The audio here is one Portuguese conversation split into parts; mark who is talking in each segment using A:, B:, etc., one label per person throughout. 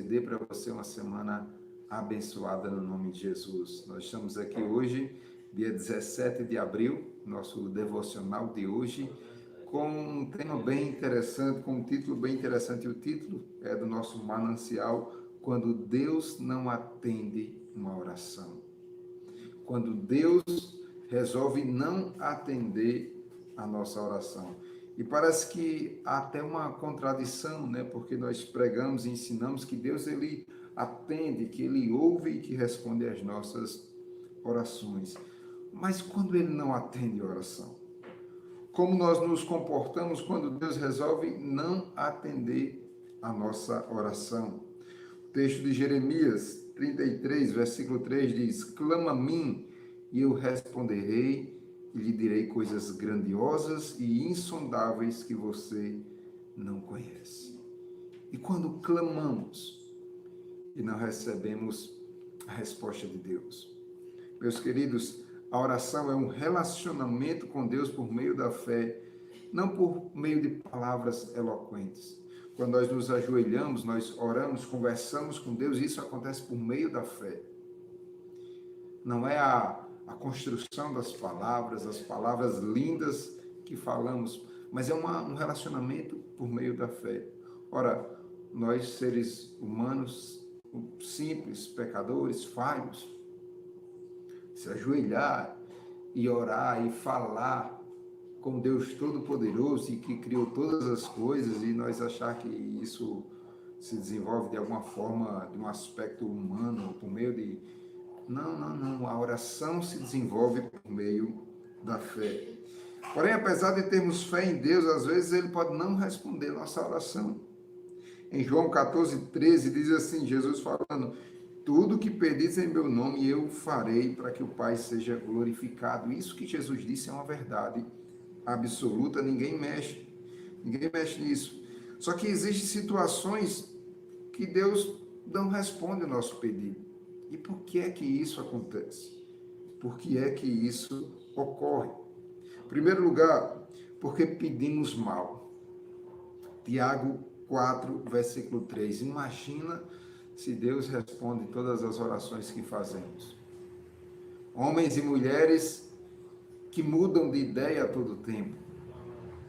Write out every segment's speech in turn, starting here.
A: dê para você uma semana abençoada no nome de Jesus. Nós estamos aqui hoje, dia 17 de abril, nosso devocional de hoje, com um tema bem interessante, com um título bem interessante. O título é do nosso manancial, Quando Deus não atende uma oração. Quando Deus resolve não atender a nossa oração. E parece que há até uma contradição, né? Porque nós pregamos e ensinamos que Deus, ele atende, que ele ouve e que responde às nossas orações. Mas quando ele não atende a oração? Como nós nos comportamos quando Deus resolve não atender a nossa oração? O texto de Jeremias 33, versículo 3 diz: clama a mim e eu responderei e lhe direi coisas grandiosas e insondáveis que você não conhece. E quando clamamos e não recebemos a resposta de Deus? Meus queridos, a oração é um relacionamento com Deus por meio da fé, não por meio de palavras eloquentes. Quando nós nos ajoelhamos, nós oramos, conversamos com Deus, isso acontece por meio da fé. Não é a construção das palavras, as palavras lindas que falamos, mas é um relacionamento por meio da fé. Ora, nós seres humanos, simples, pecadores, falhos, se ajoelhar e orar e falar com Deus Todo-Poderoso e que criou todas as coisas e nós achar que isso se desenvolve de alguma forma, de um aspecto humano, por meio de... Não. A oração se desenvolve por meio da fé. Porém, apesar de termos fé em Deus, às vezes Ele pode não responder nossa oração. Em João 14:13 diz assim, Jesus falando: tudo que pedis em meu nome eu farei para que o Pai seja glorificado. Isso que Jesus disse é uma verdade absoluta, ninguém mexe nisso. Só que existem situações que Deus não responde o nosso pedido. E por que é que isso acontece? Por que é que isso ocorre? Em primeiro lugar, porque pedimos mal. Tiago 4, versículo 3. Imagina se Deus responde todas as orações que fazemos. Homens e mulheres que mudam de ideia a todo tempo,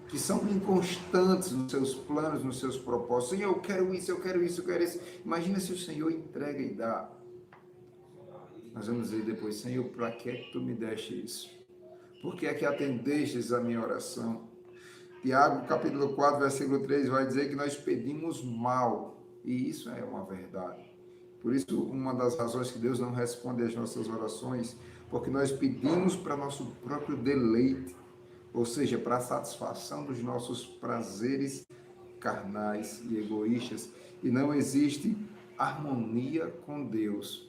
A: que são inconstantes nos seus planos, nos seus propósitos. Senhor, eu quero isso, eu quero isso, eu quero isso. Imagina se o Senhor entrega e dá. Nós vamos dizer depois: Senhor, para que é que tu me deste isso? Por que é que atendestes a minha oração? Tiago, capítulo 4, versículo 3, vai dizer que nós pedimos mal. E isso é uma verdade. Por isso, uma das razões que Deus não responde às nossas orações, porque nós pedimos para nosso próprio deleite, ou seja, para a satisfação dos nossos prazeres carnais e egoístas. E não existe harmonia com Deus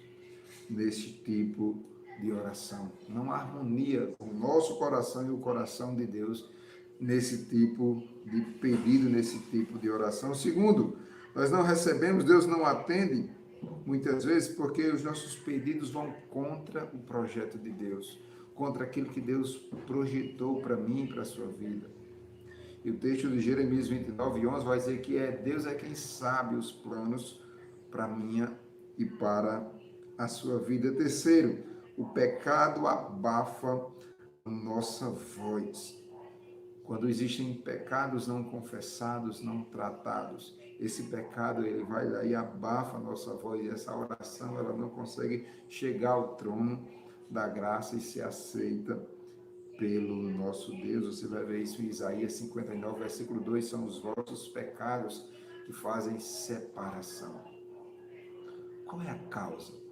A: nesse tipo de oração. Não há harmonia com o nosso coração e o coração de Deus nesse tipo de pedido, nesse tipo de oração. Segundo, nós não recebemos, Deus não atende, muitas vezes, porque os nossos pedidos vão contra o projeto de Deus, contra aquilo que Deus projetou para mim e para a sua vida. E o texto de Jeremias 29:11 vai dizer que Deus é quem sabe os planos para a minha e para a sua vida. Terceiro, o pecado abafa a nossa voz. Quando existem pecados não confessados, não tratados, esse pecado ele vai lá e abafa a nossa voz, e essa oração ela não consegue chegar ao trono da graça e ser aceita pelo nosso Deus. Você vai ver isso em Isaías 59, versículo 2, são os vossos pecados que fazem separação. Qual é a causa?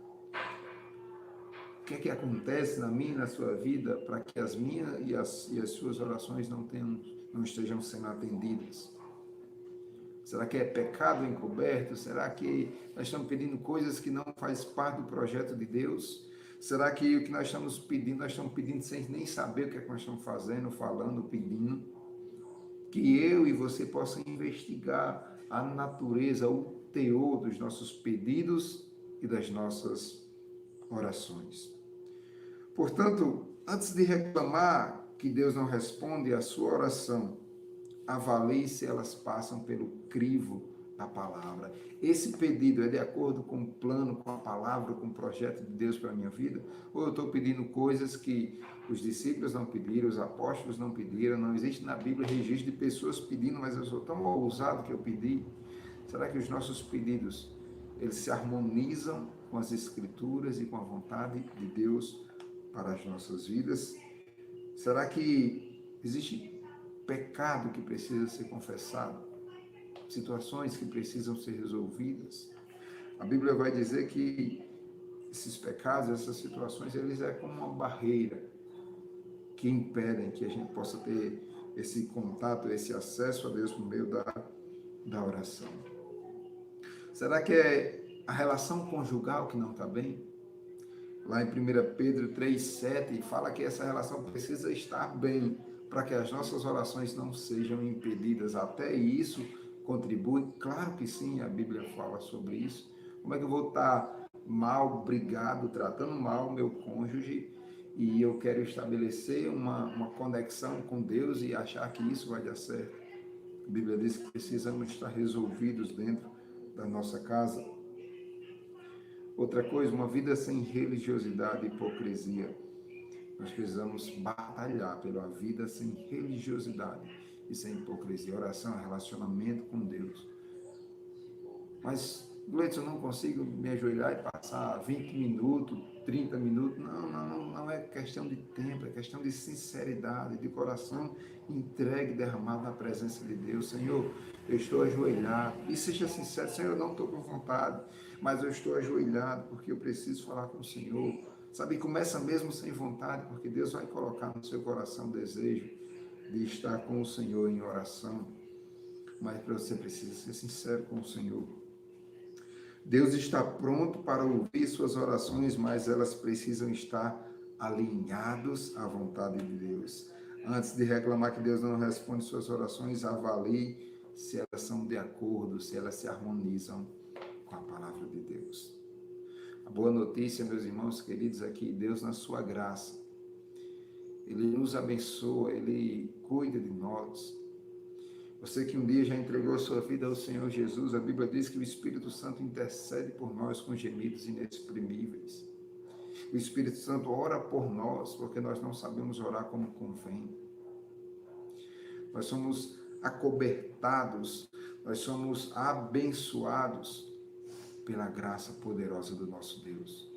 A: O que é que acontece na minha e na sua vida para que as minhas e as suas orações não estejam sendo atendidas? Será que é pecado encoberto? Será que nós estamos pedindo coisas que não fazem parte do projeto de Deus? Será que o que nós estamos pedindo sem nem saber o que é que nós estamos fazendo, falando, pedindo? Que eu e você possam investigar a natureza, o teor dos nossos pedidos e das nossas orações. Portanto, antes de reclamar que Deus não responde à sua oração, avalie se elas passam pelo crivo da palavra. Esse pedido é de acordo com o plano, com a palavra, com o projeto de Deus para a minha vida? Ou eu estou pedindo coisas que os discípulos não pediram, os apóstolos não pediram? Não existe na Bíblia registro de pessoas pedindo, mas eu sou tão ousado que eu pedi. Será que os nossos pedidos, eles se harmonizam com as Escrituras e com a vontade de Deus para as nossas vidas? Será que existe pecado que precisa ser confessado? Situações que precisam ser resolvidas? A Bíblia vai dizer que esses pecados, essas situações, eles é como uma barreira que impedem que a gente possa ter esse contato, esse acesso a Deus por meio da oração. Será que é a relação conjugal que não está bem? Lá em 1 Pedro 3,7 fala que essa relação precisa estar bem para que as nossas orações não sejam impedidas. Até isso contribui? Claro que sim, a Bíblia fala sobre isso. Como é que eu vou estar mal brigado, tratando mal o meu cônjuge, e eu quero estabelecer uma conexão com Deus e achar que isso vai dar certo? A Bíblia diz que precisamos estar resolvidos dentro da nossa casa. Outra coisa, uma vida sem religiosidade e hipocrisia. Nós precisamos batalhar pela vida sem religiosidade e sem hipocrisia. Oração é relacionamento com Deus. Mas, Gleidson, eu não consigo me ajoelhar e passar 20 minutos, 30 minutos. Não é questão de tempo, é questão de sinceridade, de coração entregue, derramado na presença de Deus. Senhor, eu estou ajoelhado. E seja sincero, Senhor, eu não estou com vontade, mas eu estou ajoelhado porque eu preciso falar com o Senhor. Sabe, começa mesmo sem vontade, porque Deus vai colocar no seu coração o desejo de estar com o Senhor em oração. Mas você precisa ser sincero com o Senhor. Deus está pronto para ouvir suas orações, mas elas precisam estar alinhados à vontade de Deus. Antes de reclamar que Deus não responde suas orações, avalie se elas são de acordo, se elas se harmonizam com a palavra de Deus. A boa notícia, meus irmãos queridos, é que Deus, na sua graça, Ele nos abençoa, Ele cuida de nós. Você que um dia já entregou a sua vida ao Senhor Jesus, a Bíblia diz que o Espírito Santo intercede por nós com gemidos inexprimíveis. O Espírito Santo ora por nós, porque nós não sabemos orar como convém. Nós somos acobertados, nós somos abençoados pela graça poderosa do nosso Deus.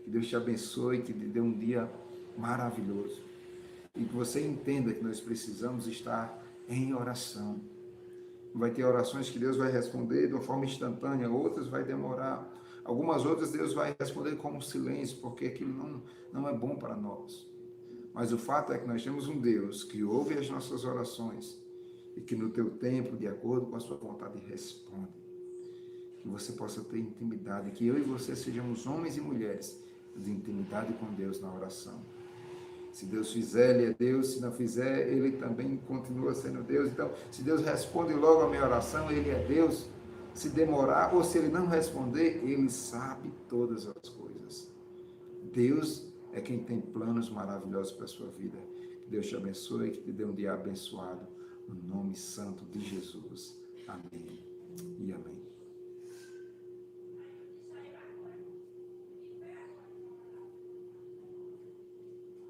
A: Que Deus te abençoe, que te dê um dia maravilhoso. E que você entenda que nós precisamos estar em oração. Vai ter orações que Deus vai responder de uma forma instantânea, outras vai demorar. Algumas outras Deus vai responder com silêncio, porque aquilo não é bom para nós. Mas o fato é que nós temos um Deus que ouve as nossas orações e que no teu tempo, de acordo com a sua vontade, responde. Que você possa ter intimidade, que eu e você sejamos homens e mulheres de intimidade com Deus na oração. Se Deus fizer, Ele é Deus. Se não fizer, Ele também continua sendo Deus. Então, se Deus responde logo a minha oração, Ele é Deus. Se demorar ou se Ele não responder, Ele sabe todas as coisas. Deus é quem tem planos maravilhosos para a sua vida. Que Deus te abençoe, que te dê um dia abençoado. No nome santo de Jesus. Amém e amém.